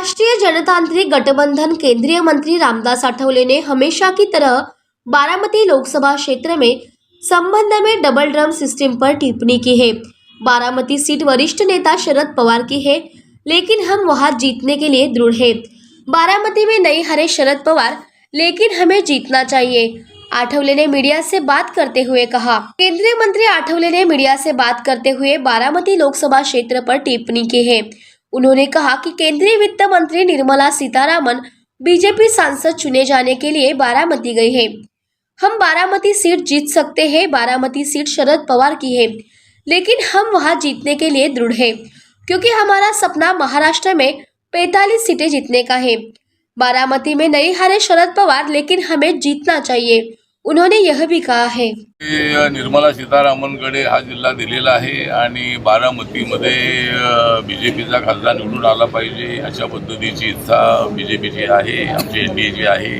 राष्ट्रीय जनतांत्रिक गठबंधन केंद्रीय मंत्री रामदास आठवले ने हमेशा की तरह बारामती लोकसभा क्षेत्र में संबंध में डबल ड्रम सिस्टम पर टिप्पणी की है। बारामती सीट वरिष्ठ नेता शरद पवार की है, लेकिन हम वहां जीतने के लिए दृढ़ हैं। बारामती में नहीं हारे शरद पवार, लेकिन हमें जीतना चाहिए, आठवले ने मीडिया से बात करते हुए कहा। केंद्रीय मंत्री आठवले ने मीडिया से बात करते हुए बारामती लोकसभा क्षेत्र पर टिप्पणी की है। उन्होंने कहा कि केंद्रीय वित्त मंत्री निर्मला सीतारामन बीजेपी सांसद चुने जाने के लिए बारामती गई है। हम बारामती सीट जीत सकते हैं। बारामती सीट शरद पवार की है, लेकिन हम वहां जीतने के लिए दृढ़ हैं, क्योंकि हमारा सपना महाराष्ट्र में 45 सीटें जीतने का है। बारामती में नहीं हारे शरद पवार, लेकिन हमें जीतना चाहिए, उन्होंने यह भी कहा है। निर्मला सीतारामनकडे हा जिल्हा दिलेला आहे आणि बारामतीमध्ये बीजेपीचा खासदार निवडून आला पाहिजे अशा पद्धतीची इच्छा बीजेपीची आहे, आमची एनडीएची आहे।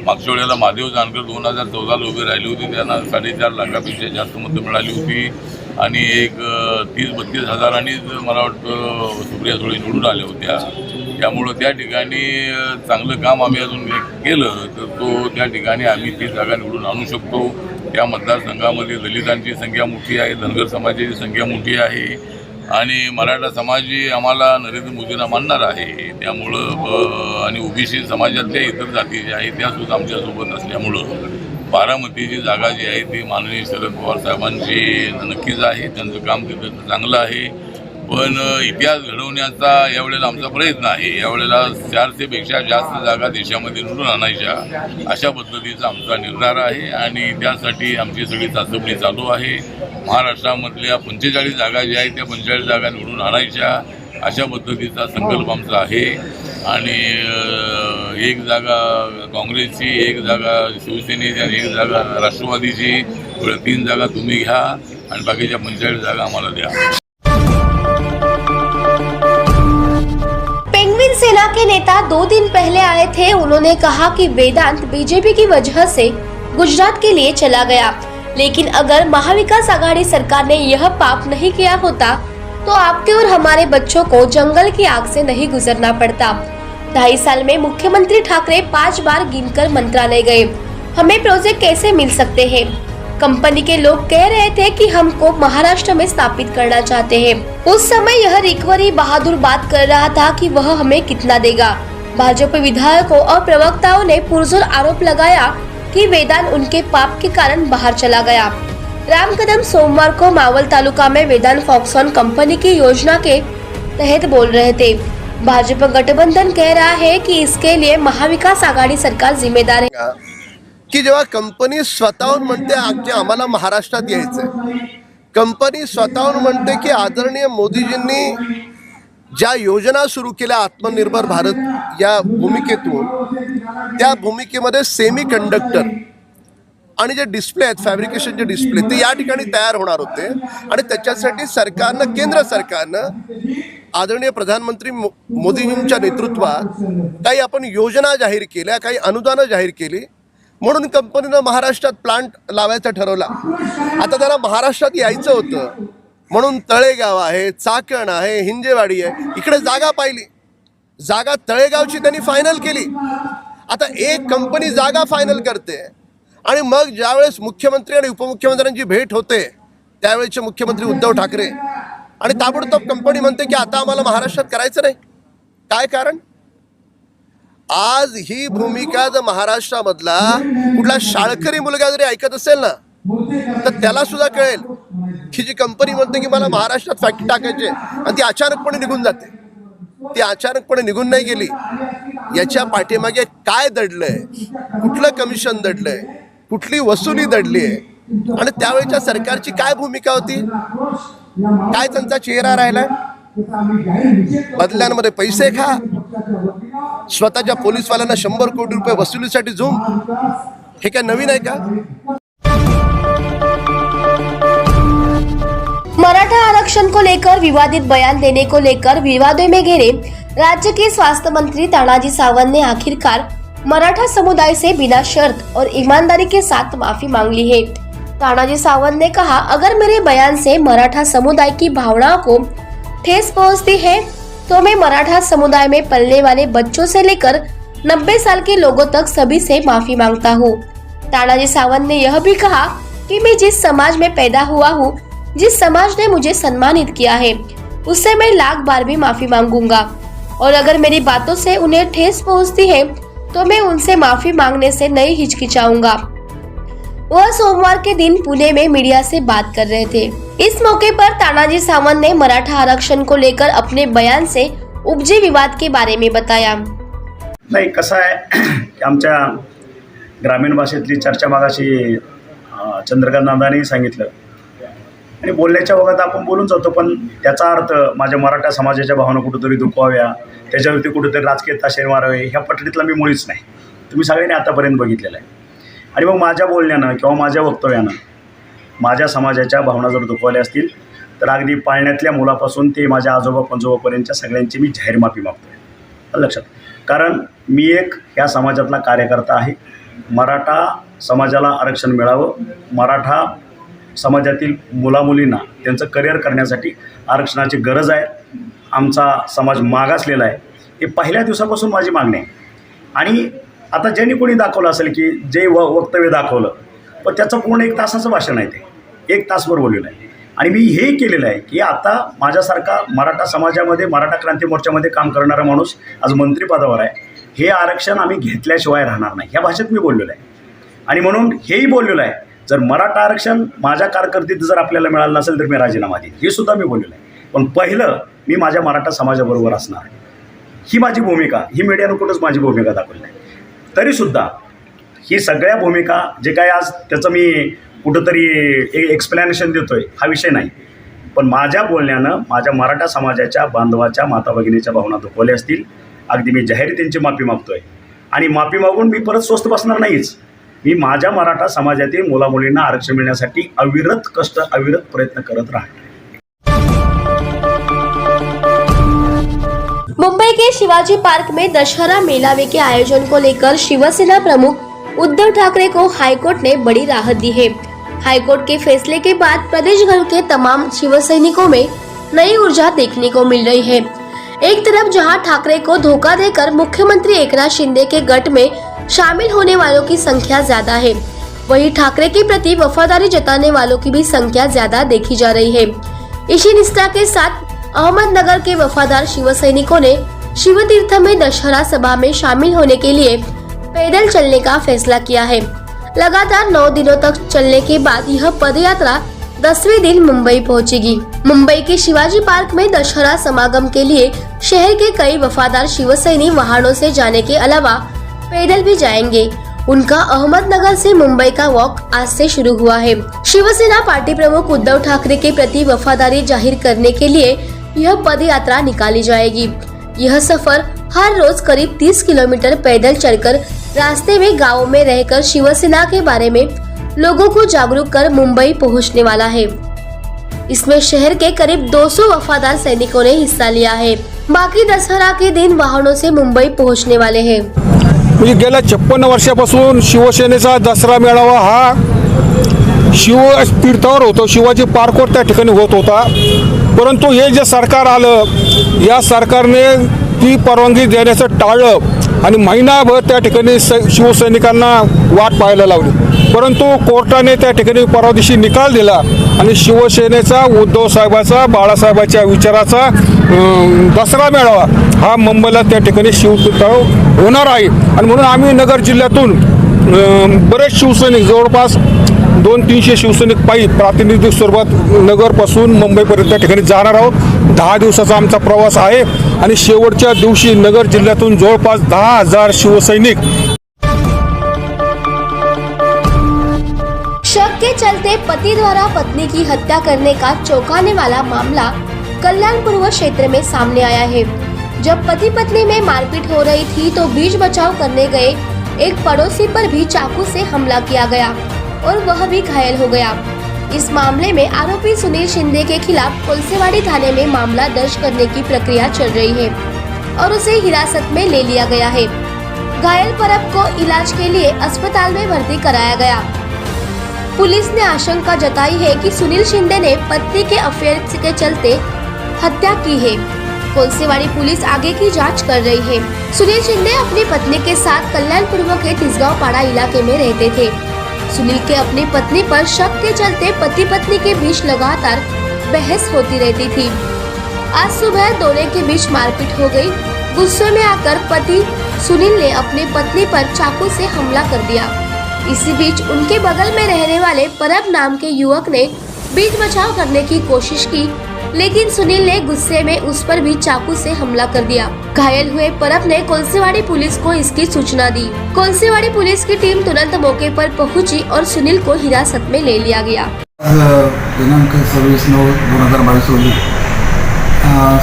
मागच्या वेळेला महादेव जानकर 2014ला उभे राहिली होती, त्यांना 4.5 लाखापेक्षा जास्त मतं मिळाली होती आणि एक 30-32 हजारांनीच मला वाटतं सुप्रिया सुळे निवडून आल्या होत्या। त्यामुळे त्या ठिकाणी चांगलं काम आम्ही अजून केलं तर तो त्या ठिकाणी आम्ही ती जागा निवडून आणू शकतो। त्या मतदारसंघामध्ये दलितांची संख्या मोठी आहे, धनगर समाजाची संख्या मोठी आहे आणि मराठा समाजही आम्हाला नरेंद्र मोदींना मानणार आहे। त्यामुळं आणि ओबीसी समाजातल्या इतर जाती ज्या आहेत त्या सुद्धा आमच्यासोबत असल्यामुळं बारामतीची जागा जी आहे ती माननीय शरद पवार साहेबांची नक्कीच आहे। त्यांचं काम तिथं चांगलं आहे, पण इतिहास घडवण्याचा यावेळेला आमचा प्रयत्न आहे। यावेळेला 400 पेक्षा जास्त जागा देशामध्ये निवडून आणायच्या अशा पद्धतीचा आमचा निर्धार आहे आणि त्यासाठी आमची सगळी चाचपणी चालू आहे। महाराष्ट्रामधल्या 45 जागा ज्या आहेत त्या 45 जागा निवडून आणायच्या अशा पद्धतीचा संकल्प आमचा आहे आणि एक जागा काँग्रेसची, एक जागा शिवसेनेची आणि एक जागा राष्ट्रवादीची, 3 जागा तुम्ही घ्या आणि बाकीच्या 45 जागा आम्हाला द्या। पेंगुइन सेना के नेता 2 दिन पहले आए थे। उन्होंने कहा कि वेदांत बीजेपी की वजह से गुजरात के लिए चला गया, लेकिन अगर महाविकास आघाड़ी सरकार ने यह पाप नहीं किया होता तो आपके और हमारे बच्चों को जंगल की आग से नहीं गुजरना पड़ता। 2.5 साल में मुख्यमंत्री ठाकरे 5 बार गिनकर मंत्रालय गए। हमें प्रोजेक्ट कैसे मिल सकते हैं? कंपनी के लोग कह रहे थे कि हमको महाराष्ट्र में स्थापित करना चाहते हैं। उस समय यह रिकवरी बहादुर बात कर रहा था कि वह हमें कितना देगा। भाजपा विधायकों और प्रवक्ताओं ने पुरजोर आरोप लगाया कि वेदांत उनके पाप के कारण बाहर चला गया। राम कदम सोमवार को मावल तालुका में वेदांत फॉक्सकॉन कंपनी की योजना के तहत बोल रहे थे। भाजपा गठबंधन कह रहा है कि इसके लिए महाविकास आघाड़ी सरकार जिम्मेदार है की जेव्हा कंपनी स्वतःहून म्हणते आम्हाला महाराष्ट्रात यायचंय, कंपनी स्वतःहून म्हणते की आदरणीय मोदीजींनी ज्या योजना सुरू केल्या आत्मनिर्भर भारत या भूमिकेतून, त्या भूमिकेमध्ये सेमी कंडक्टर आणि जे डिस्प्ले आहेत, फॅब्रिकेशनचे डिस्प्ले, ते या ठिकाणी तयार होणार होते आणि त्याच्यासाठी सरकारनं, केंद्र सरकारनं आदरणीय प्रधानमंत्री मोदीजींच्या नेतृत्वात काही आपण योजना जाहीर केल्या, काही अनुदानं जाहीर केली, म्हणून कंपनीनं महाराष्ट्रात प्लांट लावायचा ठरवला। आता त्याला महाराष्ट्रात यायचं होतं म्हणून तळेगाव आहे, चाकण आहे, हिंजेवाडी आहे, इकडे जागा पाहिली, जागा तळेगावची त्यांनी फायनल केली। आता एक कंपनी जागा फायनल करते आणि मग ज्यावेळेस मुख्यमंत्री आणि उपमुख्यमंत्र्यांची भेट होते त्यावेळेचे मुख्यमंत्री उद्धव ठाकरे आणि ताबडतोब कंपनी म्हणते की आता आम्हाला महाराष्ट्रात करायचं नाही। काय कारण? आज ही भूमिका जर महाराष्ट्रामधला कुठला शाळकरी मुलगा जरी ऐकत असेल ना, तर त्याला सुद्धा कळेल की जी कंपनी म्हणते की मला महाराष्ट्रात फॅक्टरी टाकायची आणि ती अचानकपणे निघून जाते, ती अचानकपणे निघून नाही गेली, याच्या पाठीमागे काय दडलंय, कुठलं कमिशन दडलंय, कुठली वसुली दडली आहे आणि त्यावेळेच्या सरकारची काय भूमिका होती, काय त्यांचा चेहरा राहिलाय? बदल्यांमध्ये पैसे खा, स्वतःच्या पोलीसवाल्यांना 100 कोटी रुपये वसुलीसाठी झूम, हे काय नवीन आहे का? मराठा आरक्षण को लेकर विवादित बयान देने को लेकर विवादों में घिरे राज्य के स्वास्थ्य मंत्री तानाजी सावंत ने आखिरकार मराठा समुदाय से बिना शर्त और ईमानदारी के साथ माफी मांग ली है। तानाजी सावंत ने कहा, अगर मेरे बयान से मराठा समुदाय की भावनाओं को ठेस पहुंचती है तो मैं मराठा समुदाय में पलने वाले बच्चों से लेकर 90 साल के लोगों तक सभी से माफी मांगता हूँ। तानाजी सावंत ने यह भी कहा कि मैं जिस समाज में पैदा हुआ हूँ, जिस समाज ने मुझे सम्मानित किया है, उससे मैं लाख बार भी माफी मांगूंगा और अगर मेरी बातों से उन्हें ठेस पहुंचती है तो मैं उनसे माफी मांगने से नहीं हिचकिचाऊंगा। वह सोमवार के दिन पुणे में मीडिया से बात कर रहे थे। इस मौके पर तानाजी सावंत ने मराठा आरक्षण को लेकर अपने बयान से उपजे विवाद के बारे में बताया। नाही, कसं आहे की आमच्या ग्रामीण भाषेतली चर्चा मागाशी चंद्रकांत दादांनी सांगितलं आणि बोलण्याच्या वगत आपण बोलून जातो, पण त्याचा अर्थ माझ्या मराठा समाजाच्या भावना कुठेतरी दुखवाव्या, त्याच्यावरती कुठेतरी राजकीय ताशेर मारावे, ह्या पटडीतला मी मुळीच नाही. तुम्ही सगळ्यांनी आतापर्यंत बघितलेलं आहे. आणि मग माझ्या बोलण्यानं किंवा माझ्या वक्तव्यानं माझ्या समाजाच्या भावना जर दुखवल्या असतील तर अगदी पाळण्यातल्या मुलापासून ते माझ्या आजोबा पंजोबापर्यंतच्या सगळ्यांची मी जाहीर माफी मागतो आहे. लक्षात, कारण मी एक या समाजातला कार्यकर्ता आहे. मराठा समाजाला आरक्षण मिळावं, मराठा समाजातील मुलामुलींना त्यांचं करिअर करण्यासाठी आरक्षणाची गरज आहे. आमचा समाज मागासलेला आहे, हे पहिल्या दिवसापासून माझी मागणी आहे. आणि आता ज्यांनी कोणी दाखवलं असेल की जे वक्तव्य दाखवलं, पण त्याचं पूर्ण 1 तासाचं भाषण आहे, ते 1 तासभर बोललेलं आहे. आणि मी हे केलेलं आहे की आता माझ्यासारखा मराठा समाजामध्ये मराठा क्रांती मोर्चामध्ये काम करणारा माणूस आज मंत्रिपदावर आहे. हे आरक्षण आम्ही घेतल्याशिवाय राहणार नाही, ह्या भाषेत मी बोललेलं आहे. आणि म्हणून हेही बोललेलं आहे, जर मराठा आरक्षण माझ्या कारकिर्दीत जर आपल्याला मिळालं नसेल तर मी राजीनामा देईन, हे सुद्धा मी बोललेलं आहे. पण पहिलं मी माझ्या मराठा समाजाबरोबर असणार आहे, ही माझी भूमिका. ही मीडियानं कुठंच माझी भूमिका दाखवली नाही. तरीसुद्धा ही सगळ्या भूमिका जे काय आज त्याचं मी कुठंतरी एक्सप्लेनेशन देतो आहे, हा विषय नाही. पण माझ्या बोलण्यानं माझ्या मराठा समाजाच्या बांधवाच्या माता भगिनीच्या भावना दुखवल्या असतील, अगदी मी जाहीर त्यांची माफी मागतो आहे. आणि माफी मागून मी परत स्वस्थ बसणार नाहीच. मी माझ्या मराठा समाजातील मुलामुलींना आरक्षण मिळण्यासाठी अविरत कष्ट, अविरत प्रयत्न करत राहणार. मुंबई के शिवाजी पार्क में दशहरा मेलावे के आयोजन को लेकर शिवसेना प्रमुख उद्धव ठाकरे को हाईकोर्ट ने बड़ी राहत दी है। हाईकोर्ट के फैसले के बाद प्रदेश भर के तमाम शिवसैनिकों में नई ऊर्जा देखने को मिल रही है। एक तरफ जहां ठाकरे को धोखा देकर मुख्यमंत्री एकनाथ शिंदे के गठ में शामिल होने वालों की संख्या ज्यादा है, वहीं ठाकरे के प्रति वफादारी जताने वालों की भी संख्या ज्यादा देखी जा रही है। इसी निष्ठा के साथ अहमदनगर के वफादार शिवसैनिकों ने शिवतीर्थ में दशहरा सभा में शामिल होने के लिए पैदल चलने का फैसला किया है। लगातार 9 दिनों तक चलने के बाद यह पदयात्रा 10वें दिन मुंबई पहुंचेगी। मुंबई के शिवाजी पार्क में दशहरा समागम के लिए शहर के कई वफादार शिवसैनी वाहनों से जाने के अलावा पैदल भी जाएंगे। उनका अहमदनगर से मुंबई का वॉक आज से शुरू हुआ है। शिवसेना पार्टी प्रमुख उद्धव ठाकरे के प्रति वफादारी जाहिर करने के लिए यह पदयात्रा निकाली जाएगी। यह सफर हर रोज करीब 30 किलोमीटर पैदल चलकर रास्ते में गाँव में रहकर शिवसेना के बारे में लोगों को जागरूक कर मुंबई पहुंचने वाला है। इसमें शहर के करीब 200 वफादार सैनिकों ने हिस्सा लिया है। बाकी दशहरा के दिन वाहनों से मुंबई पहुंचने वाले हैं। म्हणजे गेल्या 56 वर्षापासून शिवसेनेचा दसरा मेळावा हा शिवतीर्थावर होतो, शिवाजी पार्कवर त्या ठिकाणी होत होता. परंतु हे जे सरकार आलं, या सरकारने ती परवानगी देण्याचं टाळलं आणि महिनाभर त्या ठिकाणी शिवसैनिकांना वाट पाहायला लावली. परंतु कोर्टाने त्या ठिकाणी परवा दिवशी निकाल दिला आणि शिवसेनेचा, उद्धव साहेबाचा, बाळासाहेबाच्या विचाराचा दसरा मेळावा हा मुंबईला त्या ठिकाणी शिवतीर्थावर होणार आहे. आणि म्हणून आम्ही नगर जिल्ह्यातून बरेच शिवसैनिक, जवळपास 200-300 शिवसैनिक पायी प्रातिनिधिक स्वरूपात नगरपासून मुंबईपर्यंत त्या ठिकाणी जाणार आहोत. 10 दिवसाचा आमचा प्रवास आहे आणि शेवटच्या दिवशी नगर जिल्ह्यातून जवळपास 10,000 शिवसैनिक. शक के चलते पति द्वारा पत्नी की हत्या करने का चौंकाने वाला मामला कल्याणपुर क्षेत्र में सामने आया है। जब पति पत्नी में मारपीट हो रही थी तो बीच बचाव करने गए एक पड़ोसी पर भी चाकू से हमला किया गया और वह भी घायल हो गया। इस मामले में आरोपी सुनील शिंदे के खिलाफ कोलसेवाड़ी थाने में मामला दर्ज करने की प्रक्रिया चल रही है और उसे हिरासत में ले लिया गया है। घायल परब को इलाज के लिए अस्पताल में भर्ती कराया गया। पुलिस ने आशंका जताई है कि सुनील शिंदे ने पत्नी के अफेयर के चलते हत्या की है। कोलसेवाड़ी पुलिस आगे की जांच कर रही है। सुनील शिंदे अपनी पत्नी के साथ कल्याणपुर के तिसगांव पाड़ा इलाके में रहते थे। सुनील के अपनी पत्नी पर शक के चलते पति पत्नी के बीच लगातार बहस होती रहती थी। आज सुबह दोनों के बीच मारपीट हो गई। गुस्से में आकर पति सुनील ने अपनी पत्नी पर चाकू से हमला कर दिया। इसी बीच उनके बगल में रहने वाले परब नाम के युवक ने बीच बचाव करने की कोशिश की, लेकिन सुनील ने गुस्से में उस पर भी चाकू से हमला कर दिया। घायल हुए परब ने कोलसेवाड़ी पुलिस को इसकी सूचना दी। कोलसेवाड़ी पुलिस की टीम तुरंत मौके पर पहुंची और सुनील को हिरासत में ले लिया गया। दिनांक 26/9/2022 रोजी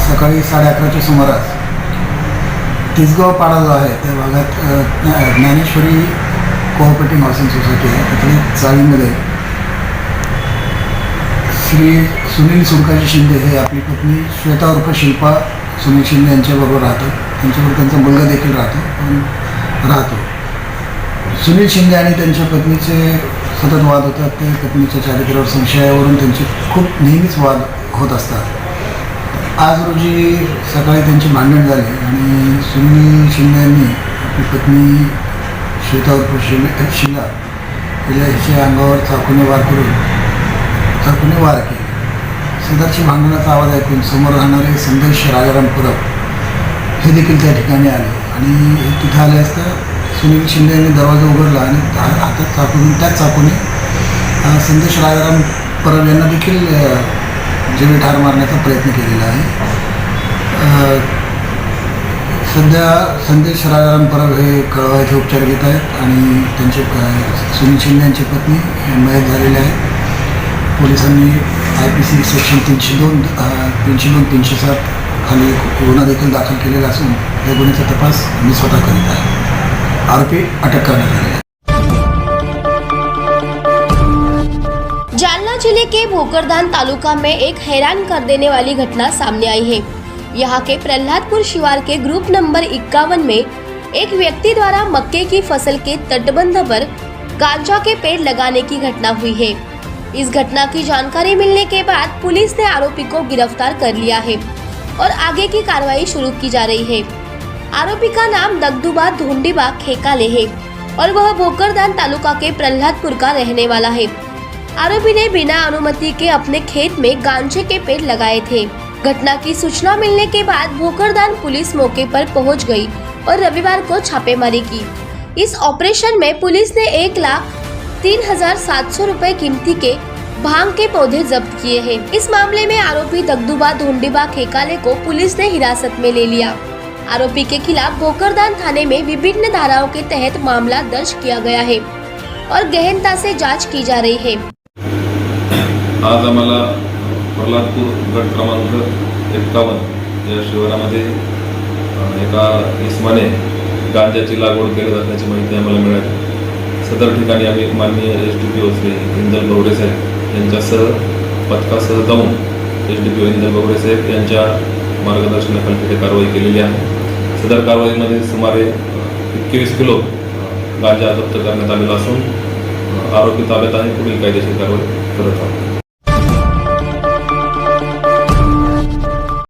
सकाळी 11:30च्या सुमारास तिसगाव पाडा जो आहे त्या भागात ज्ञानेश्वरी कोऑपरेटिव्ह हाऊसिंग सोसायटी आहे, तिथे चाळीमध्ये श्री सुनील सुरकाजी शिंदे हे आपली पत्नी श्वेता उर्फ शिल्पा सुनील शिंदे यांच्याबरोबर राहतात. त्यांच्याबरोबर त्यांचा मुलगा देखील राहतो. सुनील शिंदे आणि त्यांच्या पत्नीचे सतत वाद होतात. ते पत्नीच्या चारित्र्यावर संशयावरून त्यांचे खूप नेहमीच वाद होत असतात. आज रोजी सकाळी त्यांची भांडण झाली आणि सुनील शिंदे यांनी आपली पत्नी श्वेता उर्फ शिला हिच्या अंगावर चाकूने वार केले. सदरची भांडणाचा आवाज ऐकून समोर राहणारे संदेश राजाराम परब हे देखील त्या ठिकाणी आले आणि तिथे आले असता सुनील शिंदे यांनी दरवाजा उघडला आणि हातात चाकू घेऊन त्याच चाकूने संदेश राजाराम परब यांना देखील जीवे ठार मारण्याचा प्रयत्न केलेला आहे. सध्या संदेश राजाराम परब हे कळवा येथे उपचार घेत आहेत आणि त्यांचे सुनील शिंदे यांची पत्नी मयत झालेले आहेत. पोलिसांनी IPC सेक्शन 302-307 खाली गुन्हा देखील दाखल केलेला असून या गुन्ह्याचा तपास मी स्वतः करीत आहे. आरोपी अटक करण्यात आले आहे. जालना जिले के भोकरदान तालुका में एक हैरान कर देने वाली घटना सामने आई है। यहाँ के प्रहलादपुर शिवार के ग्रुप नंबर 51 में एक व्यक्ति द्वारा मक्के की फसल के तटबंध पर गांजा के पेड़ लगाने की घटना हुई है। इस घटना की जानकारी मिलने के बाद पुलिस ने आरोपी को गिरफ्तार कर लिया है और आगे की कार्रवाई शुरू की जा रही है। आरोपी का नाम दगदुबा धोंडीबा खेकाले है और वह भोकरदान तालुका के प्रहलादपुर का रहने वाला है। आरोपी ने बिना अनुमति के अपने खेत में गांजे के पेड़ लगाए थे। घटना की सूचना मिलने के बाद भोकरदान पुलिस मौके पर पहुंच गई और रविवार को छापेमारी की। इस ऑपरेशन में पुलिस ने 1,03,700 रुपए कीमती के भांग के पौधे जब्त किए हैं। इस मामले में आरोपी दगदुबा धोंडीबा खेकाले को पुलिस ने हिरासत में ले लिया। आरोपी के खिलाफ भोकरदान थाने में विभिन्न धाराओं के तहत मामला दर्ज किया गया है और गहनता से जांच की जा रही है। आज आम्हाला प्रल्हादपूर गट क्रमांक 51 या शिवारामध्ये एका इसमाने गांजाची लागवड केली असल्याची माहिती आम्हाला मिळाली. सदर ठिकाणी आम्ही माननीय SDPO श्री इंदल गवडे साहेब यांच्यासह पथकासह जाऊन SDPO इंदल गवडे साहेब यांच्या मार्गदर्शनाखाली तिथे कारवाई केलेली आहे. सदर कारवाईमध्ये सुमारे 21 किलो गांजा जप्त करण्यात आलेला असून आरोपी ताब्यात आहे. पुढील कायदेशीर कारवाई करत आहोत.